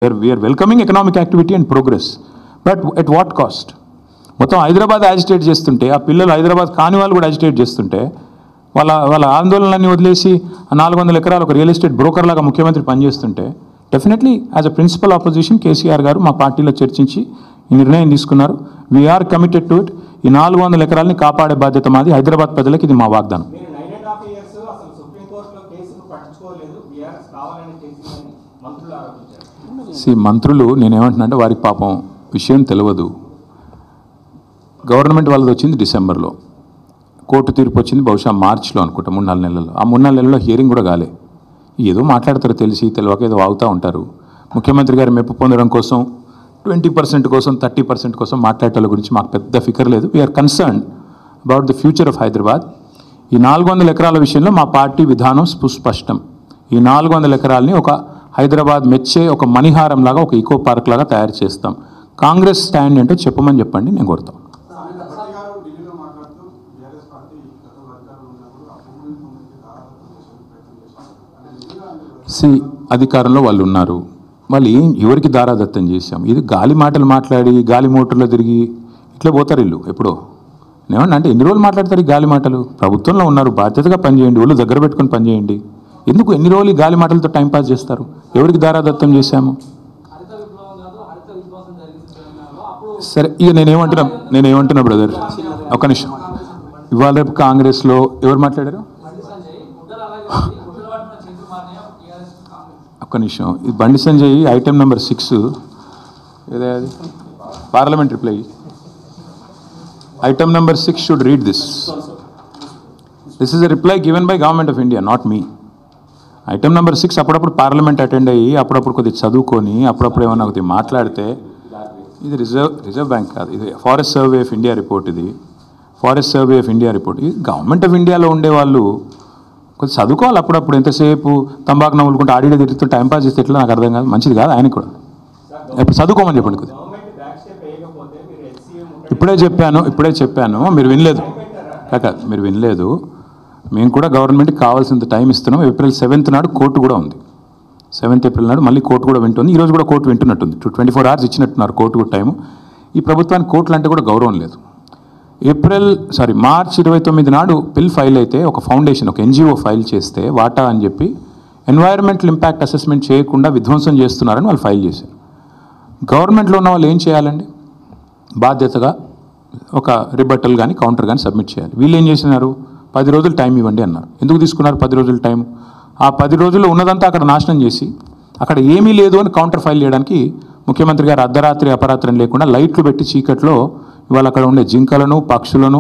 We are welcoming economic activity and progress, but at what cost? మొత్తం Hyderabad agitate చేస్తుంటే ఆ పిల్లలు హైదరాబాద్ కాని వాళ్ళు కూడా యాజిటేట్ చేస్తుంటే వాళ్ళ ఆందోళనలన్నీ వదిలేసి 400 ఎకరాలు ఒక రియల్ ఎస్టేట్ బ్రోకర్ లాగా ముఖ్యమంత్రి పనిచేస్తుంటే definitely as a principal opposition KCR garu మా పార్టీలో చర్చించి ఈ నిర్ణయం తీసుకున్నారు. We're committed to it. ఈ 400 ఎకరాలని కాపాడే బాధ్యత మాది. హైదరాబాద్ ప్రజలకు ఇది మా వాగ్దానం. మంత్రులు నేనేమంటున్నా అంటే వారికి పాపం విషయం తెలియదు. గవర్నమెంట్ వాళ్ళది వచ్చింది డిసెంబర్లో, కోర్టు తీర్పు వచ్చింది బహుశా మార్చిలో అనుకుంటా, 3-4 నెలల్లో. ఆ 3-4 నెలల్లో హియరింగ్ కూడా కాలే. ఏదో మాట్లాడతారు, తెలిసి తెలియక ఏదో వాగుతూ ఉంటారు. ముఖ్యమంత్రి గారు మెప్పు పొందడం కోసం 20% కోసం 30% కోసం మాట్లాడేటోళ్ళ గురించి మాకు పెద్ద ఫికర్ లేదు. We are concern about the future of Hyderabad. ఈ 400 ఎకరాల విషయంలో మా పార్టీ విధానం సుస్పష్టం. ఈ 400 ఎకరాలని ఒక హైదరాబాద్ మెచ్చే ఒక మణిహారం లాగా, ఒక ఈకో పార్క్ లాగా తయారు చేస్తాం. కాంగ్రెస్ స్టాండ్ ఏంటో చెప్పమని చెప్పండి, నేను కొడతాం. అధికారంలో వాళ్ళు ఉన్నారు, వాళ్ళు ఎవరికి దారాదత్తం చేశాం? ఇది గాలి మాటలు మాట్లాడి గాలి మోటార్లో తిరిగి ఇట్లా పోతారు వీళ్ళు. ఎప్పుడో ఏమన్నా అంటే ఎన్ని రోజులు మాట్లాడతారు ఈ గాలి మాటలు? ప్రభుత్వంలో ఉన్నారు, బాధ్యతగా పనిచేయండి, వాళ్ళు దగ్గర పెట్టుకొని పనిచేయండి. ఎందుకు ఎన్ని రోజులు ఈ గాలి మాటలతో టైంపాస్ చేస్తారు? ఎవరికి దారాదత్తం చేశాము? సరే, ఇక నేనేమంటున్నా బ్రదర్, ఒక నిమిషం. ఇవాళ రేపు కాంగ్రెస్లో ఎవరు మాట్లాడారు? ఒక్క నిమిషం. ఇది బండి సంజయ్ ఐటెం నెంబర్ 6 ఏదే అది parliament reply. Item number 6 should read this. This is a reply given by government of India, not me. Item number 6 అప్పుడప్పుడు పార్లమెంట్ అటెండ్ అయ్యి అప్పుడప్పుడు కొద్దిగా చదువుకొని అప్పుడప్పుడు ఏమన్నా కొద్దిగా మాట్లాడితే, ఇది రిజర్వ్ బ్యాంక్ కాదు, ఇది Forest Survey of India report. ఇది Forest Survey of India report. ఇది గవర్నమెంట్ ఆఫ్ ఇండియాలో ఉండేవాళ్ళు కొంచెం చదువుకోవాలి అప్పుడప్పుడు. ఎంతసేపు తంబాకు నవ్వులుకుంటే ఆడియో తిరుగుతూ టైంపాస్ చేస్తే ఎట్లా నాకు అర్థం కాదు, మంచిది కాదు ఆయనకు కూడా. ఇప్పుడు చదువుకోమని చెప్పండి కొద్దిగా. ఇప్పుడే చెప్పాను మీరు వినలేదు కాక, మీరు వినలేదు. మేము కూడా గవర్నమెంట్కి కావాల్సినంత టైం ఇస్తున్నాం. ఏప్రిల్ 7th నాడు కోర్టు కూడా ఉంది. 7th ఏప్రిల్ నాడు మళ్ళీ కోర్టు కూడా వింటుంది. ఈరోజు కూడా కోర్టు వింటున్నట్టుంది. 24 hours ఇచ్చినట్టున్నారు కోర్టు కూడా టైము. ఈ ప్రభుత్వానికి కోర్టులు అంటే కూడా గౌరవం లేదు. మార్చ్ 29 నాడు బిల్ ఫైల్ అయితే ఒక ఫౌండేషన్, ఒక NGO ఫైల్ చేస్తే వాటా అని చెప్పి ఎన్వైరన్మెంటల్ ఇంపాక్ట్ అసెస్మెంట్ చేయకుండా విధ్వంసం చేస్తున్నారని వాళ్ళు ఫైల్ చేశారు. గవర్నమెంట్లో ఉన్న వాళ్ళు ఏం చేయాలండి? బాధ్యతగా ఒక రిబట్టల్ కానీ కౌంటర్ కానీ సబ్మిట్ చేయాలి. వీళ్ళు ఏం చేసినారు? 10 రోజులు టైం ఇవ్వండి అన్నారు. ఎందుకు తీసుకున్నారు 10 రోజులు టైం? ఆ 10 రోజుల్లో ఉన్నదంతా అక్కడ నాశనం చేసి అక్కడ ఏమీ లేదు అని కౌంటర్ ఫైల్ చేయడానికి ముఖ్యమంత్రి గారు అర్ధరాత్రి అపరాత్రం లేకుండా లైట్లు పెట్టి చీకట్లో ఇవాళ అక్కడ ఉండే జింకలను, పక్షులను,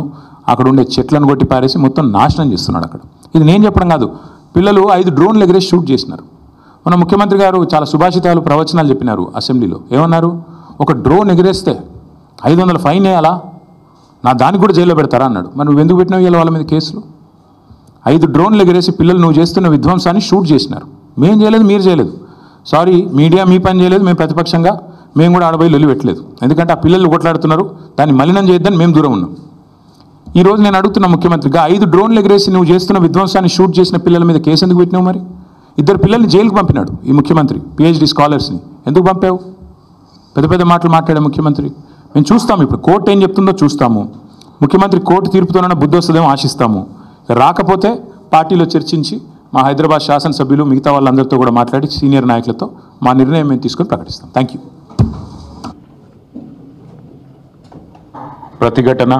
అక్కడ ఉండే చెట్లను కొట్టి పారేసి మొత్తం నాశనం చేస్తున్నాడు అక్కడ. ఇది నేను చెప్పడం కాదు, పిల్లలు 5 డ్రోన్లు ఎగిరేసి షూట్ చేసినారు. మన ముఖ్యమంత్రి గారు చాలా సుభాషితాలు, ప్రవచనాలు చెప్పినారు అసెంబ్లీలో. ఏమన్నారు? ఒక డ్రోన్ ఎగిరేస్తే 500 ఫైన్ వేయాలా, నా దానికి కూడా జైల్లో పెడతారా అన్నాడు. మరి నువ్వు ఎందుకు పెట్టినావు ఇవాళ వాళ్ళ మీద కేసులు? 5 డ్రోన్లు ఎగిరేసి పిల్లలు నువ్వు చేస్తున్న విధ్వంసాన్ని షూట్ చేసినారు. మేము చేయలేదు, మీరు చేయలేదు. సారీ, మీడియా మీ పని చేయలేదు, మేము ప్రతిపక్షంగా మేము కూడా ఆడబోయి లొల్లి పెట్టలేదు. ఎందుకంటే ఆ పిల్లలు కొట్లాడుతున్నారు, దాన్ని మలినం చేయొద్దని మేము దూరం ఉన్నాం. ఈరోజు నేను అడుగుతున్న ముఖ్యమంత్రిగా 5 డ్రోన్లు ఎగిరేసి నువ్వు చేస్తున్న విధ్వంసాన్ని షూట్ చేసిన పిల్లల మీద కేసు ఎందుకు పెట్టినావు? మరి 2 పిల్లల్ని జైలుకు పంపినాడు ఈ ముఖ్యమంత్రి, PhD స్కాలర్స్ని. ఎందుకు పంపావు? పెద్ద పెద్ద మాటలు మాట్లాడే ముఖ్యమంత్రి. మేము చూస్తాము, ఇప్పుడు కోర్టు ఏం చెప్తుందో చూస్తాము. ముఖ్యమంత్రి కోర్టు తీర్పుతోనైనా బుద్ధి వస్తుందేమో ఆశిస్తాము. రాకపోతే పార్టీలో చర్చించి మా హైదరాబాద్ శాసనసభ్యులు మిగతా వాళ్ళందరితో కూడా మాట్లాడి సీనియర్ నాయకులతో మా నిర్ణయం మేము తీసుకొని ప్రకటిస్తాం. Thank you. ప్రతిఘటన